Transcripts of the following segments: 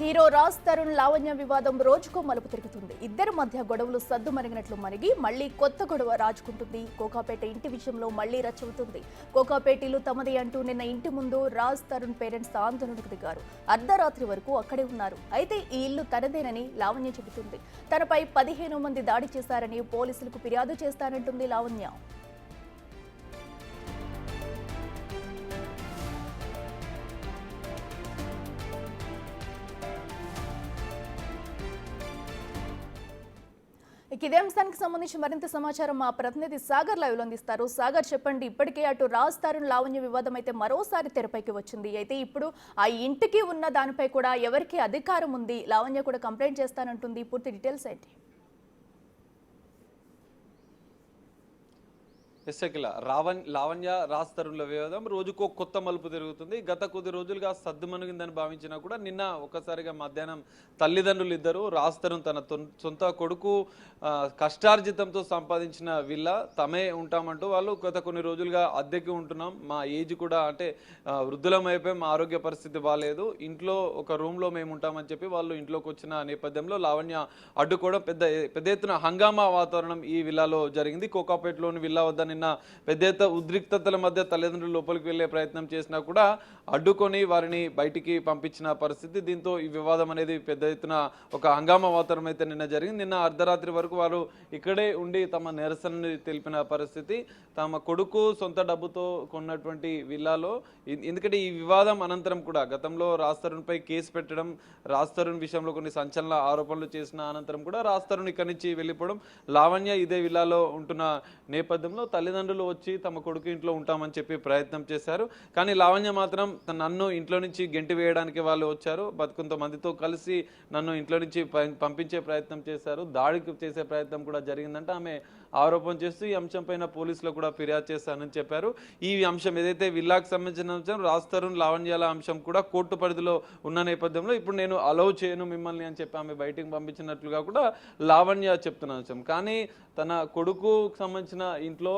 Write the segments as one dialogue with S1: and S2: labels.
S1: Hero Raj Tarun Lavanya వివాదం రోజుకో మలుపు తిరుగుతుంది. ఇద్దరి మధ్య గొడవలు సద్దు మరిగినట్లు మరిగి మళ్లీ కొత్త గొడవ రాజుకుంటుంది. కోకాపేట ఇంటి విషయంలో మళ్లీ రచ్చవుతుంది. కోకాపేటలో తమది అంటూ నిన్న ఇంటి ముందు రాజ్ తరుణ్ పేరెంట్స్ ఆందోళనకు దిగారు. అర్ధరాత్రి వరకు అక్కడే ఉన్నారు. అయితే ఈ ఇల్లు తనదేనని లావణ్య చెబుతుంది. తనపై 15 మంది దాడి చేశారని పోలీసులకు ఫిర్యాదు చేస్తానంటుంది లావణ్య. ఇదే అంశానికి సంబంధించి మరింత సమాచారం మా ప్రతినిధి సాగర్ లైవ్ లో అందిస్తారు. సాగర్, చెప్పండి. ఇప్పటికే అటు రాజ్ తరుణ్ లావణ్య వివాదం అయితే మరోసారి తెరపైకి వచ్చింది. అయితే ఇప్పుడు ఆ ఇంటికి ఉన్న దానిపై కూడా ఎవరికి అధికారం ఉంది? లావణ్య కూడా కంప్లైంట్ చేస్తానంటుంది. పూర్తి డీటెయిల్స్ ఏంటి?
S2: లావణ్య రాజ్ తరుణ్ల వివాదం రోజుకో కొత్త మలుపు తిరుగుతుంది. గత కొద్ది రోజులుగా సద్దుమణిగిందని భావించినా కూడా నిన్న ఒక్కసారిగా మధ్యాహ్నం తల్లిదండ్రులు ఇద్దరు రాజ్ తరుణ్ తన సొంత కొడుకు కష్టార్జితంతో సంపాదించిన విల్లా తమే ఉంటామంటూ వాళ్ళు గత కొన్ని రోజులుగా అద్దెకి ఉంటున్నాం, మా ఏజ్ కూడా అంటే వృద్ధులం అయిపోయి మా ఆరోగ్య పరిస్థితి బాగాలేదు, ఇంట్లో ఒక రూమ్లో మేము ఉంటామని చెప్పి వాళ్ళు ఇంట్లోకి వచ్చిన నేపథ్యంలో లావణ్య అడ్డుకోవడం పెద్ద ఎత్తున హంగామా వాతావరణం ఈ విల్లాలో జరిగింది. కోకాపేటలోని విల్లా వద్ద నిన్న పెద్ద ఎత్తున ఉద్రిక్తతల మధ్య తల్లిదండ్రులు లోపలికి వెళ్లే ప్రయత్నం చేసినా కూడా అడ్డుకొని వారిని బయటికి పంపించిన పరిస్థితి. దీంతో ఈ వివాదం అనేది పెద్ద ఎత్తున ఒక హంగామా వాతావరణం అయితే నిన్న జరిగింది. నిన్న అర్ధరాత్రి వరకు వారు ఇక్కడే ఉండి తమ నిరసనని తెలిపిన పరిస్థితి. తమ కొడుకు సొంత డబ్బుతో కొన్నటువంటి విల్లాలో, ఎందుకంటే ఈ వివాదం అనంతరం కూడా గతంలో రాజ్ తరుణ్ పై కేసు పెట్టడం, రాజ్ తరుణ్ విషయంలో కొన్ని సంచలన ఆరోపణలు చేసిన అనంతరం కూడా రాజ్ తరుణ్ ఇక్కడి నుంచి వెళ్ళిపోవడం, లావణ్య ఇదే విల్లాలో ఉంటున్న నేపథ్యంలో తల్లిదండ్రులు వచ్చి తమ కొడుకు ఇంట్లో ఉంటామని చెప్పి ప్రయత్నం చేశారు. కానీ లావణ్య మాత్రం నన్ను ఇంట్లో నుంచి గెంటి వేయడానికి వాళ్ళు వచ్చారు, కొంతమందితో కలిసి నన్ను ఇంట్లో నుంచి పంపించే ప్రయత్నం చేశారు, దాడికి చేసే ప్రయత్నం కూడా జరిగిందంటే ఆమె ఆరోపణ చేస్తూ ఈ అంశం పైన పోలీసులు కూడా ఫిర్యాదు చేస్తానని చెప్పారు. ఈ అంశం ఏదైతే విల్లాకు సంబంధించిన అంశం, రాజ్ తరుణ్ లావణ్యాల అంశం కూడా కోర్టు పరిధిలో ఉన్న నేపథ్యంలో ఇప్పుడు నేను అలౌ చేయను మిమ్మల్ని అని చెప్పి ఆమె బయటికి పంపించినట్లుగా కూడా లావణ్య చెప్తున్న అంశం. కానీ తన కొడుకు సంబంధించిన ఇంట్లో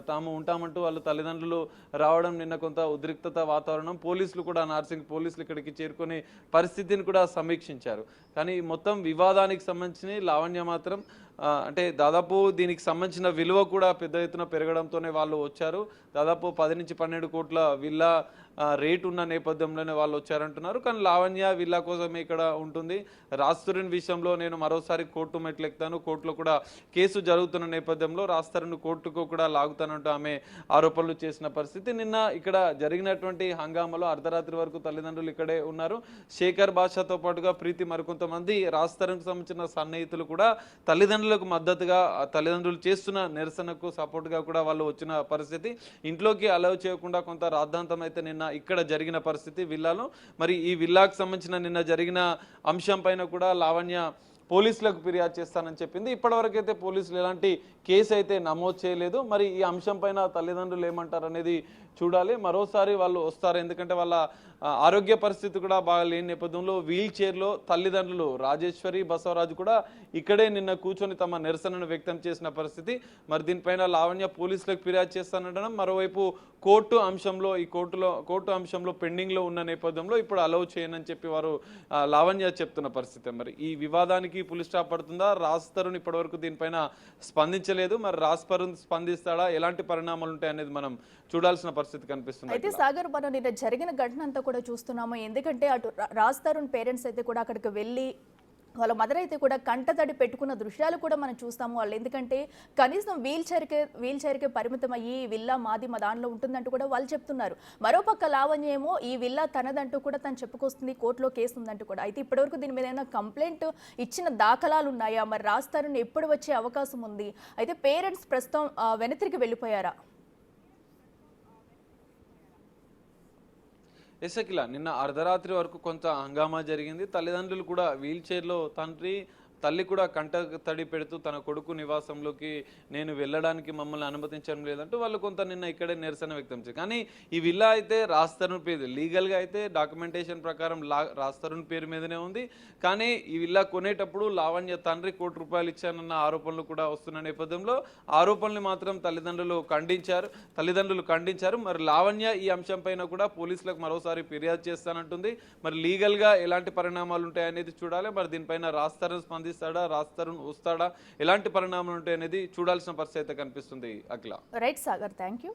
S2: తాము ఉంటామంటూ వాళ్ళు తల్లిదండ్రులు రావడం నిన్న కొంత ఉద్రిక్తత వాతావరణం. పోలీసులు కూడా నార్సింగ్ పోలీసులు ఇక్కడికి చేరుకొని పరిస్థితిని కూడా సమీక్షించారు. కానీ మొత్తం వివాదానికి సంబంధించి లావణ్య మాత్రం అంటే దాదాపు దీనికి సంబంధించిన విలువ కూడా పెద్ద ఎత్తున పెరగడంతోనే వాళ్ళు వచ్చారు. దాదాపు 10 నుంచి 12 కోట్ల విల్లా రేటు ఉన్న నేపథ్యంలోనే వాళ్ళు వచ్చారంటున్నారు. కానీ లావణ్య విల్లా కోసమే ఇక్కడ ఉంటుంది. రాజ్ తరుణ్ విషయంలో నేను మరోసారి కోర్టు మెట్లు ఎక్కుతాను, కోర్టులో కూడా కేసు జరుగుతున్న నేపథ్యంలో రాజ్ తరుణ్ కోర్టుకు కూడా లాగుతానంటూ ఆమె ఆరోపణలు చేసిన పరిస్థితి. నిన్న ఇక్కడ జరిగినటువంటి హంగామాలో అర్ధరాత్రి వరకు తల్లిదండ్రులు ఇక్కడే ఉన్నారు. శేఖర్ బాషాతో పాటుగా ప్రీతి మరికొంతమంది రాజ్ తరుణ్కి సంబంధించిన సన్నిహితులు కూడా తల్లిదండ్రులకు మద్దతుగా, తల్లిదండ్రులు చేస్తున్న నిరసనకు సపోర్ట్గా కూడా వాళ్ళు వచ్చిన పరిస్థితి. ఇంట్లోకి అలౌ చేయకుండా కొంత రాద్ధాంతం అయితే నిన్న ఇక్కడ జరిగిన పరిస్థితి విల్లాలో. మరి ఈ విల్లాకు సంబంధించిన నిన్న జరిగిన అంశం పైన కూడా లావణ్య పోలీసులకు ఫిర్యాదు చేస్తానని చెప్పింది. ఇప్పటివరకు అయితే పోలీసులు ఎలాంటి కేసు అయితే నమోదు చేయలేదు. మరి ఈ అంశం పైన తల్లిదండ్రులు ఏమంటారు అనేది చూడాలి. మరోసారి వాళ్ళు వస్తారు, ఎందుకంటే వాళ్ళ ఆరోగ్య పరిస్థితి కూడా బాగా లేని నేపథ్యంలో వీల్ చైర్లో తల్లిదండ్రులు రాజేశ్వరి, బసవరాజు కూడా ఇక్కడే నిన్న కూర్చొని తమ నిరసనను వ్యక్తం చేసిన పరిస్థితి. మరి దీనిపైన లావణ్య పోలీసులకు ఫిర్యాదు చేస్తానంటడం, మరోవైపు కోర్టు అంశంలో పెండింగ్లో ఉన్న నేపథ్యంలో ఇప్పుడు అలౌ చేయనని చెప్పి వారు లావణ్య చెప్తున్న పరిస్థితి. మరి ఈ వివాదానికి పులి స్టాప్ పడుతుందా? రాజ్ తరుణ్ ఇప్పటివరకు దీనిపైన స్పందించలేదు. మరి రాజ్ తరుణ్ స్పందిస్తాడా? ఎలాంటి పరిణామాలు ఉంటాయి అనేది మనం చూడాల్సిన పరిస్థితి కనిపిస్తుంది.
S1: అయితే సాగర్, మనం నిన్న జరిగిన ఘటన అంతా కూడా చూస్తున్నాము. ఎందుకంటే అటు రాజ్ తరుణ్ పేరెంట్స్ అయితే కూడా అక్కడికి వెళ్ళి వాళ్ళ మదర్ అయితే కూడా కంటతడి పెట్టుకున్న దృశ్యాలు కూడా మనం చూస్తాము. వాళ్ళు ఎందుకంటే కనీసం వీల్ చైర్కే పరిమితం అయ్యి విల్లా మాది మా దానిలో ఉంటుందంటూ కూడా వాళ్ళు చెప్తున్నారు. మరోపక్క లావణ్య ఏమో ఈ విల్లా తనదంటూ కూడా తను చెప్పుకొస్తుంది, కోర్టులో కేసు ఉందంటూ కూడా. అయితే ఇప్పటివరకు దీని మీద ఏమైనా కంప్లైంట్ ఇచ్చిన దాఖలాలు ఉన్నాయా? మరి రాజ్ తరుణ్ ఎప్పుడు వచ్చే అవకాశం ఉంది? అయితే పేరెంట్స్ ప్రస్తుతం వెనతిరిగి వెళ్ళిపోయారా?
S2: ఎసకిలా నిన్న అర్ధరాత్రి వరకు కొంత హంగామా జరిగింది. తల్లిదండ్రులు కూడా వీల్ చైర్లో తండ్రి తల్లి కూడా కంట తడి పెడుతూ తన కొడుకు నివాసంలోకి నేను వెళ్ళడానికి మమ్మల్ని అనుమతించడం లేదంటూ వాళ్ళు కొంత నిన్న ఇక్కడే నిరసన వ్యక్తం చేశారు. కానీ ఈ విల్లా అయితే రాజ్ తరుణ్ పేరు, లీగల్గా అయితే డాక్యుమెంటేషన్ ప్రకారం రాజ్ తరుణ్ పేరు మీదనే ఉంది. కానీ ఈ విల్లా కొనేటప్పుడు లావణ్య తండ్రి ₹1,00,00,000 ఇచ్చానన్న ఆరోపణలు కూడా వస్తున్న నేపథ్యంలో ఆరోపణలు మాత్రం తల్లిదండ్రులు ఖండించారు. మరి లావణ్య ఈ అంశం పైన కూడా పోలీసులకు మరోసారి ఫిర్యాదు చేస్తానంటుంది. మరి లీగల్గా ఎలాంటి పరిణామాలు ఉంటాయనేది చూడాలి. మరి దీనిపైన రాజ్ తరుణ్ స్పందిస్తాడా, రాజ్ తరుణ్ వస్తాడా, ఎలాంటి పరిణామాలు ఉంటాయనేది చూడాల్సిన పరిస్థితి అయితే కనిపిస్తుంది. Akhila.
S1: Right Sagar, thank you.